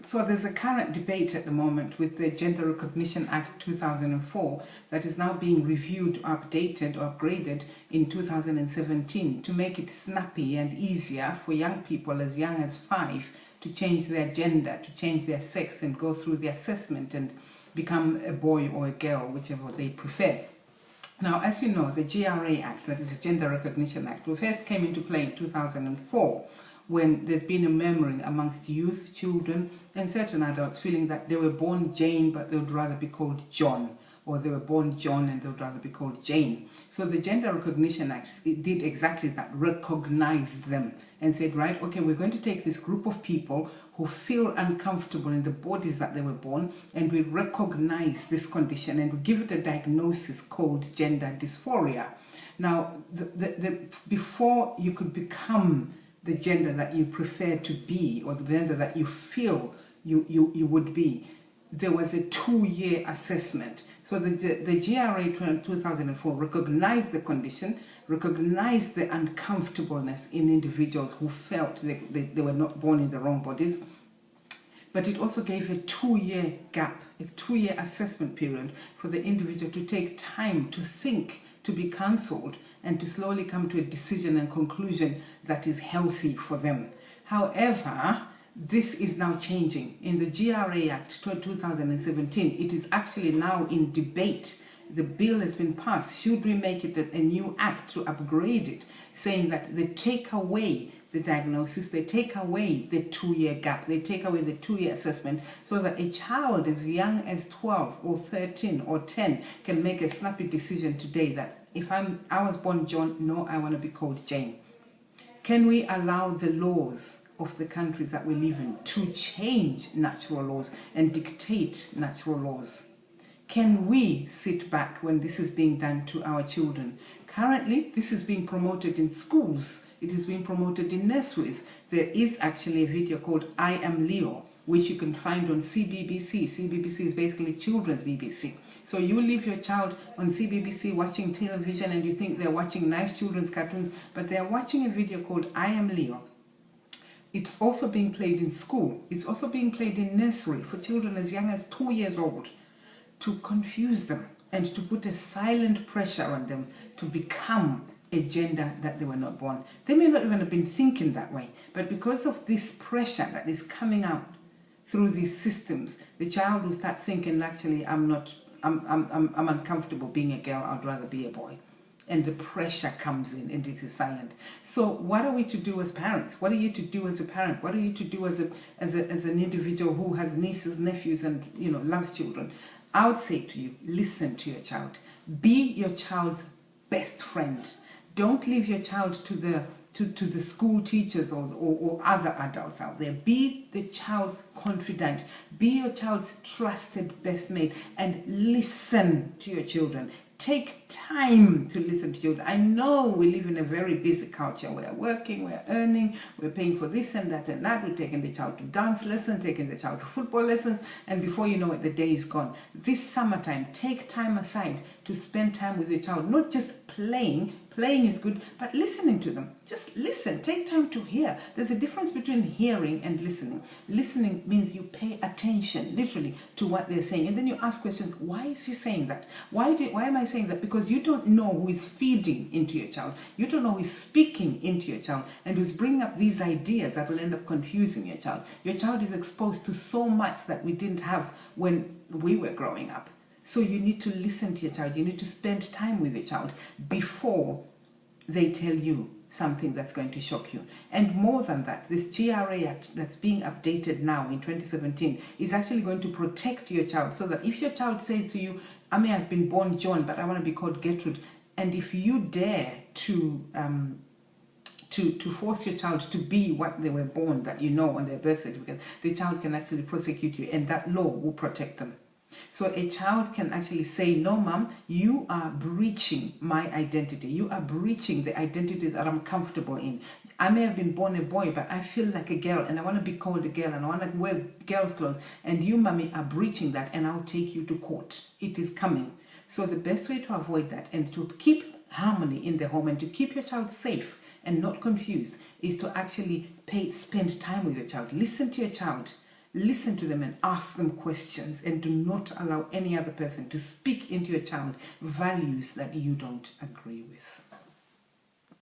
So there's a current debate at the moment with the Gender Recognition Act 2004 that is now being reviewed, updated or upgraded in 2017 to make it snappy and easier for young people as young as 5 to change their gender, to change their sex and go through the assessment and become a boy or a girl, whichever they prefer. Now, as you know, the GRA Act, that is the Gender Recognition Act, first came into play in 2004 when there's been a murmuring amongst youth, children, and certain adults feeling that they were born Jane but they would rather be called John, or they were born John and they would rather be called Jane. So the Gender Recognition Act, it did exactly that, recognized them and said, right, okay, we're going to take this group of people who feel uncomfortable in the bodies that they were born, and we recognize this condition and we give it a diagnosis called gender dysphoria. Now, before you could become the gender that you prefer to be, or the gender that you feel you would be, there was a 2-year assessment. So the GRA 2004 recognized the condition, recognized the uncomfortableness in individuals who felt they were not born in the wrong bodies, but it also gave a 2-year gap, a 2-year assessment period for the individual to take time to think, to be counseled, and to slowly come to a decision and conclusion that is healthy for them. However, this is now changing. In the GRA Act 2017, it is actually now in debate. The bill has been passed. Should we make it a new act to upgrade it, saying that they take away the diagnosis, they take away the 2-year gap, they take away the 2-year assessment, so that a child as young as 12 or 13 or 10 can make a snappy decision today that if I was born John, no, I want to be called Jane. Can we allow the laws of the countries that we live in to change natural laws and dictate natural laws? Can we sit back when this is being done to our children? Currently, this is being promoted in schools. It is being promoted in nurseries. There is actually a video called I Am Leo, which you can find on CBBC. CBBC is basically children's BBC. So you leave your child on CBBC watching television and you think they're watching nice children's cartoons, but they're watching a video called I Am Leo. It's also being played in school. It's also being played in nursery for children as young as 2 years old, to confuse them and to put a silent pressure on them to become a gender that they were not born. They may not even have been thinking that way, but because of this pressure that is coming out through these systems, the child will start thinking, actually, I'm uncomfortable being a girl, I'd rather be a boy. And the pressure comes in and it is silent. So what are we to do as parents? What are you to do as a parent? What are you to do as an individual who has nieces, nephews, and loves children? I would say to you, listen to your child. Be your child's best friend. Don't leave your child to the school teachers or other adults out there. Be the child's confidant. Be your child's trusted best mate, and listen to your children. Take time to listen to children. I know we live in a very busy culture. We're working, we're earning, we're paying for this and that and that. We're taking the child to dance lessons, taking the child to football lessons, and before you know it, the day is gone. This summertime, take time aside to spend time with your child, not just playing. Playing is good, but listening to them. Just listen. Take time to hear. There's a difference between hearing and listening. Listening means you pay attention, literally, to what they're saying. And then you ask questions. Why is she saying that? Why am I saying that? Because you don't know who is feeding into your child. You don't know who is speaking into your child and who's bringing up these ideas that will end up confusing your child. Your child is exposed to so much that we didn't have when we were growing up. So you need to listen to your child. You need to spend time with your child before they tell you something that's going to shock you. And more than that, this GRA Act that's being updated now in 2017 is actually going to protect your child, so that if your child says to you, I may have been born John, but I want to be called Gertrude, and if you dare to force your child to be what they were born, that on their birth certificate, the child can actually prosecute you, and that law will protect them. So a child can actually say, no, mom, you are breaching my identity. You are breaching the identity that I'm comfortable in. I may have been born a boy, but I feel like a girl and I want to be called a girl and I want to wear girl's clothes. And you, mommy, are breaching that, and I'll take you to court. It is coming. So the best way to avoid that and to keep harmony in the home and to keep your child safe and not confused is to actually spend time with your child. Listen to your child. listen to them and ask them questions, and do not allow any other person to speak into your child values that you don't agree with.